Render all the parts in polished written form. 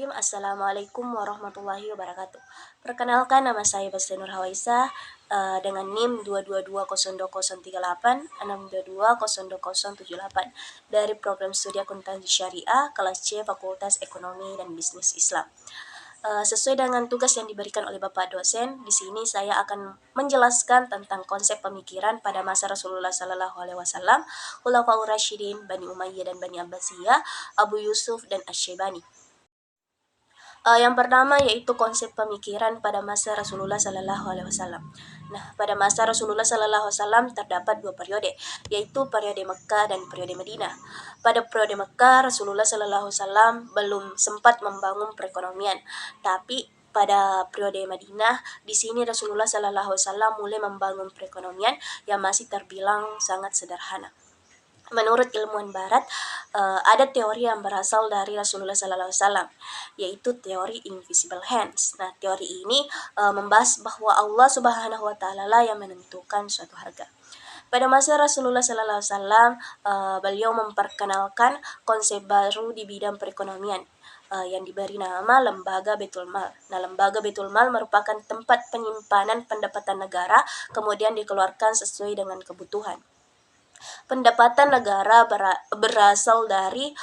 Bismillahirrahmanirrahim. Assalamualaikum warahmatullahi wabarakatuh. Perkenalkan, nama saya Basti Nur Hawaisa dengan NIM 2220038 6220078 dari program studi akuntansi syariah kelas C Fakultas Ekonomi dan Bisnis Islam. Sesuai dengan tugas yang diberikan oleh Bapak dosen, di sini saya akan menjelaskan tentang konsep pemikiran pada masa Rasulullah Sallallahu Alaihi Wasallam, Khulafaur Rasyidin, Bani Umayyah dan Bani Abbasiyah, Abu Yusuf dan Asy-Syaibani. Yang pertama yaitu konsep pemikiran pada masa Rasulullah Sallallahu Alaihi Wasallam. Nah, pada masa Rasulullah Sallallahu Alaihi Wasallam terdapat dua periode, yaitu periode Mekah dan periode Madinah. Pada periode Mekah, Rasulullah Sallallahu Alaihi Wasallam belum sempat membangun perekonomian, tapi pada periode Madinah, di sini Rasulullah Sallallahu Alaihi Wasallam mulai membangun perekonomian yang masih terbilang sangat sederhana. Menurut ilmuwan Barat, ada teori yang berasal dari Rasulullah Sallallahu Alaihi Wasallam, yaitu teori invisible hands. Nah, teori ini membahas bahwa Allah Subhanahu Wa Taala lah yang menentukan suatu harga. Pada masa Rasulullah Sallallahu Alaihi Wasallam, beliau memperkenalkan konsep baru di bidang perekonomian yang diberi nama Lembaga Baitul Mal. Nah, Lembaga Baitul Mal merupakan tempat penyimpanan pendapatan negara, kemudian dikeluarkan sesuai dengan kebutuhan. Pendapatan negara berasal dari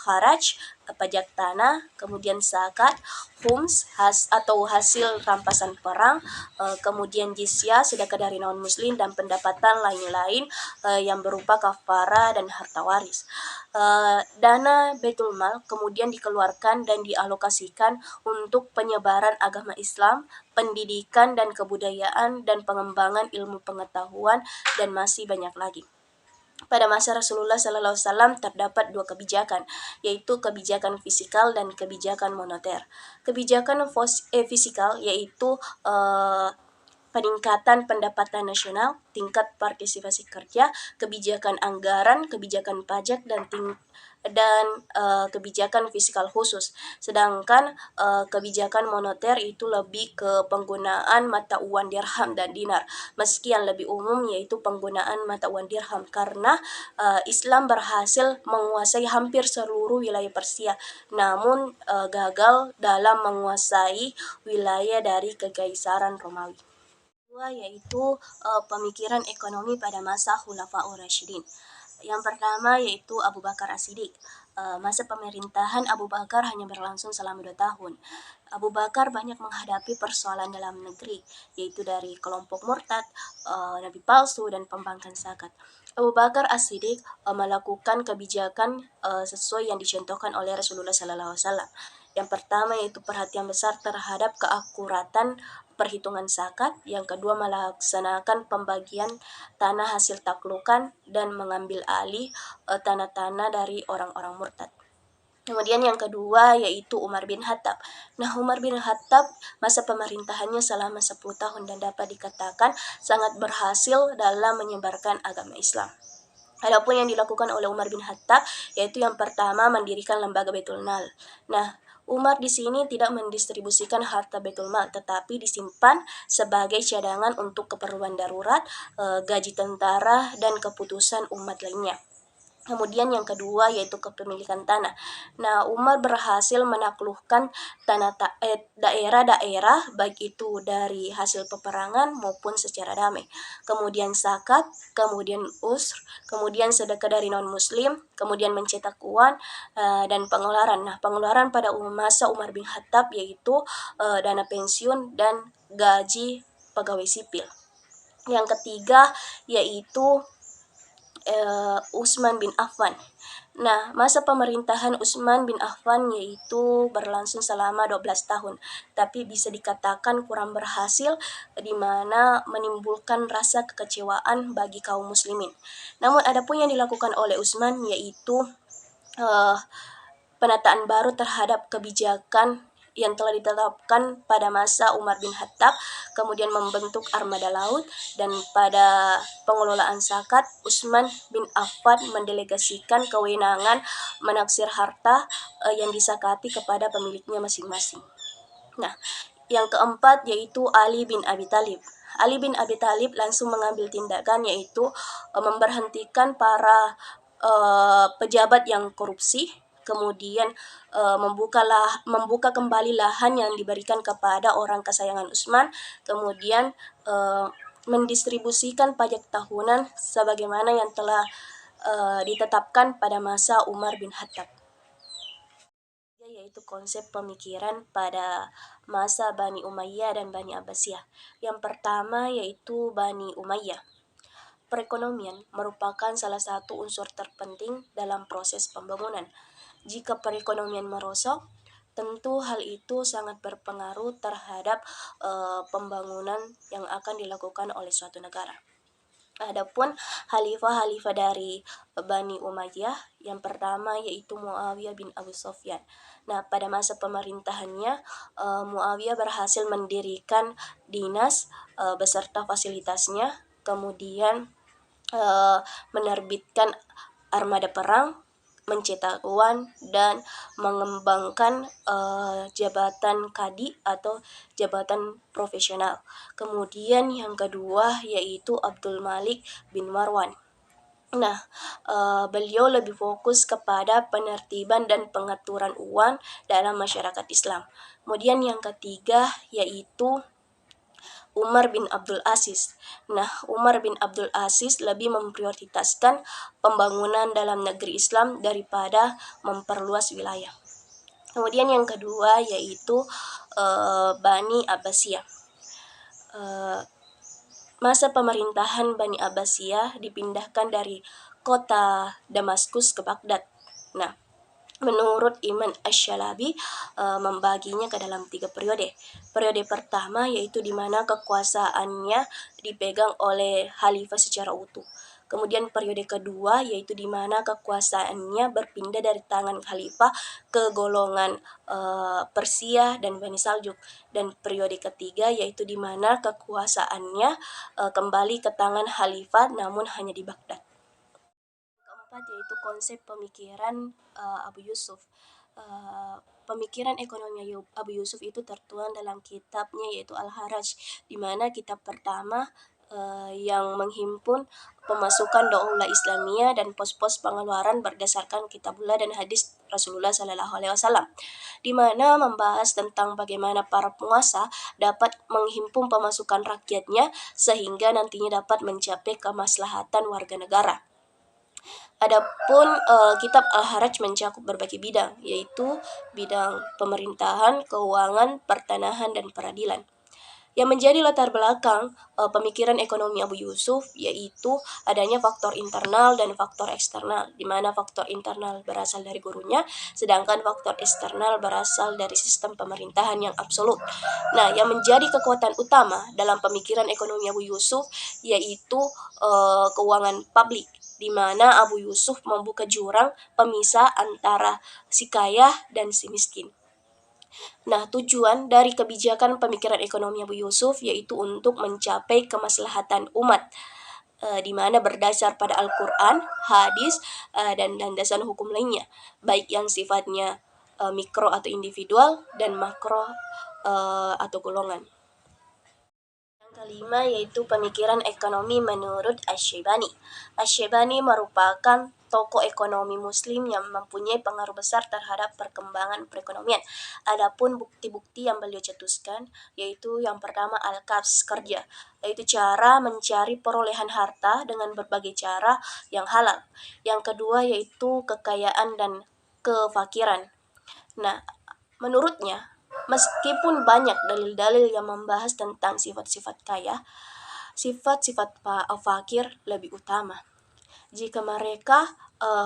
kharaj, pajak tanah, kemudian zakat, khums atau hasil rampasan perang, kemudian jizyah sedekah dari non-muslim, dan pendapatan lain-lain yang berupa kafara dan harta waris. Dana Baitul Mal kemudian dikeluarkan dan dialokasikan untuk penyebaran agama Islam, pendidikan dan kebudayaan, dan pengembangan ilmu pengetahuan, dan masih banyak lagi. Pada masa Rasulullah Sallallahu Alaihi Wasallam terdapat dua kebijakan, yaitu kebijakan fisikal dan kebijakan moneter. Kebijakan fisikal yaitu peningkatan pendapatan nasional, tingkat partisipasi kerja, kebijakan anggaran, kebijakan pajak, dan kebijakan fiskal khusus. Sedangkan kebijakan moneter itu lebih ke penggunaan mata uang dirham dan dinar, meski yang lebih umum yaitu penggunaan mata uang dirham, karena Islam berhasil menguasai hampir seluruh wilayah Persia, namun gagal dalam menguasai wilayah dari Kekaisaran Romawi. Kedua yaitu pemikiran ekonomi pada masa Khulafaur Rasyidin. Yang pertama yaitu Abu Bakar As-Siddiq. Masa pemerintahan Abu Bakar hanya berlangsung selama 2 tahun. Abu Bakar banyak menghadapi persoalan dalam negeri, yaitu dari kelompok murtad, nabi palsu, dan pembangkang zakat. Abu Bakar As-Siddiq melakukan kebijakan sesuai yang dicontohkan oleh Rasulullah Sallallahu Alaihi Wasallam. Yang pertama yaitu perhatian besar terhadap keakuratan perhitungan zakat. Yang kedua, melaksanakan pembagian tanah hasil taklukan dan mengambil alih tanah-tanah dari orang-orang murtad. Kemudian yang kedua yaitu Umar bin Khattab. Nah, Umar bin Khattab masa pemerintahannya selama 10 tahun dan dapat dikatakan sangat berhasil dalam menyebarkan agama Islam. Adapun yang dilakukan oleh Umar bin Khattab yaitu yang pertama mendirikan lembaga Baitul Mal. Nah, Umar di sini tidak mendistribusikan harta Baitul Mal, tetapi disimpan sebagai cadangan untuk keperluan darurat, gaji tentara, dan keputusan umat lainnya. Kemudian yang kedua yaitu kepemilikan tanah. Nah, Umar berhasil menaklukkan daerah-daerah baik itu dari hasil peperangan maupun secara damai. Kemudian zakat, kemudian usr, kemudian sedekah dari non-muslim, kemudian mencetak uang, dan pengeluaran. Nah, pengeluaran pada masa Umar bin Khattab yaitu dana pensiun dan gaji pegawai sipil. Yang ketiga yaitu Utsman bin Affan. Nah, masa pemerintahan Utsman bin Affan yaitu berlangsung selama 12 tahun, tapi bisa dikatakan kurang berhasil, di mana menimbulkan rasa kekecewaan bagi kaum muslimin. Namun adapun yang dilakukan oleh Utsman yaitu penataan baru terhadap kebijakan yang telah ditetapkan pada masa Umar bin Khattab, kemudian membentuk armada laut, dan pada pengelolaan zakat, Utsman bin Affan mendelegasikan kewenangan menaksir harta yang disakati kepada pemiliknya masing-masing. Nah, yang keempat yaitu Ali bin Abi Thalib. Ali bin Abi Thalib langsung mengambil tindakan yaitu memberhentikan para pejabat yang korupsi, kemudian membuka kembali lahan yang diberikan kepada orang kesayangan Utsman, kemudian mendistribusikan pajak tahunan sebagaimana yang telah ditetapkan pada masa Umar bin Khattab, yaitu konsep pemikiran pada masa Bani Umayyah dan Bani Abbasiyah. Yang pertama yaitu Bani Umayyah. Perekonomian merupakan salah satu unsur terpenting dalam proses pembangunan. Jika perekonomian merosot, tentu hal itu sangat berpengaruh terhadap pembangunan yang akan dilakukan oleh suatu negara. Adapun khalifah-khalifah dari Bani Umayyah, yang pertama yaitu Muawiyah bin Abu Sufyan. Nah, pada masa pemerintahannya, Muawiyah berhasil mendirikan dinas beserta fasilitasnya, kemudian menerbitkan armada perang, mencetak uang, dan mengembangkan jabatan kadi atau jabatan profesional. Kemudian yang kedua yaitu Abdul Malik bin Marwan. Nah, beliau lebih fokus kepada penertiban dan pengaturan uang dalam masyarakat Islam. Kemudian yang ketiga yaitu Umar bin Abdul Aziz. Nah, Umar bin Abdul Aziz lebih memprioritaskan pembangunan dalam negeri Islam daripada memperluas wilayah. Kemudian yang kedua yaitu Bani Abbasiyah. Masa pemerintahan Bani Abbasiyah dipindahkan dari kota Damaskus ke Baghdad. Nah, menurut Imam Asy-Syalabi membaginya ke dalam 3 periode. Periode pertama yaitu di mana kekuasaannya dipegang oleh khalifah secara utuh. Kemudian periode kedua yaitu di mana kekuasaannya berpindah dari tangan khalifah ke golongan Persia dan Bani Saljuk. Dan periode ketiga yaitu di mana kekuasaannya kembali ke tangan khalifah namun hanya di Baghdad. Keempat yaitu konsep pemikiran Abu Yusuf. Pemikiran ekonomi Abu Yusuf itu tertuang dalam kitabnya yaitu Al-Haraj, di mana kitab pertama yang menghimpun pemasukan daulah Islamiyah dan pos-pos pengeluaran berdasarkan kitabullah dan hadis Rasulullah SAW, di mana membahas tentang bagaimana para penguasa dapat menghimpun pemasukan rakyatnya sehingga nantinya dapat mencapai kemaslahatan warga negara. Adapun kitab Al-Haraj mencakup berbagai bidang, yaitu bidang pemerintahan, keuangan, pertanahan, dan peradilan. Yang menjadi latar belakang pemikiran ekonomi Abu Yusuf yaitu adanya faktor internal dan faktor eksternal, di mana faktor internal berasal dari gurunya, sedangkan faktor eksternal berasal dari sistem pemerintahan yang absolut. Nah, yang menjadi kekuatan utama dalam pemikiran ekonomi Abu Yusuf yaitu keuangan publik, di mana Abu Yusuf membuka jurang pemisah antara si kaya dan si miskin. Nah, tujuan dari kebijakan pemikiran ekonomi Abu Yusuf yaitu untuk mencapai kemaslahatan umat, di mana berdasar pada Al-Quran, hadis, dan landasan hukum lainnya, baik yang sifatnya mikro atau individual dan makro atau golongan. Kelima yaitu pemikiran ekonomi menurut Asy-Syaibani. Asy-Syaibani merupakan tokoh ekonomi muslim yang mempunyai pengaruh besar terhadap perkembangan perekonomian. Adapun bukti-bukti yang beliau cetuskan yaitu yang pertama al-kasb, kerja, yaitu cara mencari perolehan harta dengan berbagai cara yang halal. Yang kedua yaitu kekayaan dan kefakiran. Nah, menurutnya, meskipun banyak dalil-dalil yang membahas tentang sifat-sifat kaya, sifat-sifat fakir lebih utama. Jika mereka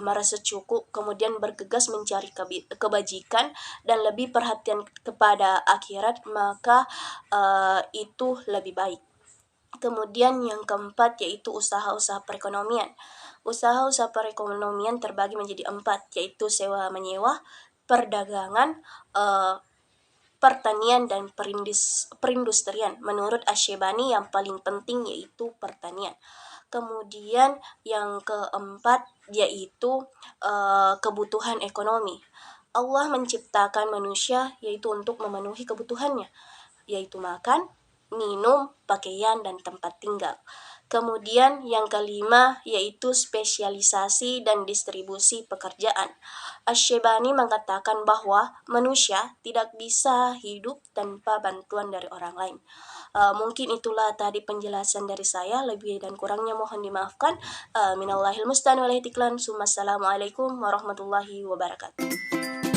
merasa cukup, kemudian bergegas mencari kebajikan dan lebih perhatian kepada akhirat, maka itu lebih baik. Kemudian yang keempat yaitu usaha-usaha perekonomian. Usaha-usaha perekonomian terbagi menjadi 4, yaitu sewa menyewa, perdagangan, pertanian, dan perindustrian. Menurut Asy-Syaibani yang paling penting yaitu pertanian. Kemudian yang keempat yaitu kebutuhan ekonomi. Allah menciptakan manusia yaitu untuk memenuhi kebutuhannya, yaitu makan, minum, pakaian, dan tempat tinggal. Kemudian yang kelima yaitu spesialisasi dan distribusi pekerjaan. Asy-Syaibani mengatakan bahwa manusia tidak bisa hidup tanpa bantuan dari orang lain. Mungkin itulah tadi penjelasan dari saya, lebih dan kurangnya mohon dimaafkan. Minallahil musta'an wal ihtiqlan. Assalamualaikum warahmatullahi wabarakatuh.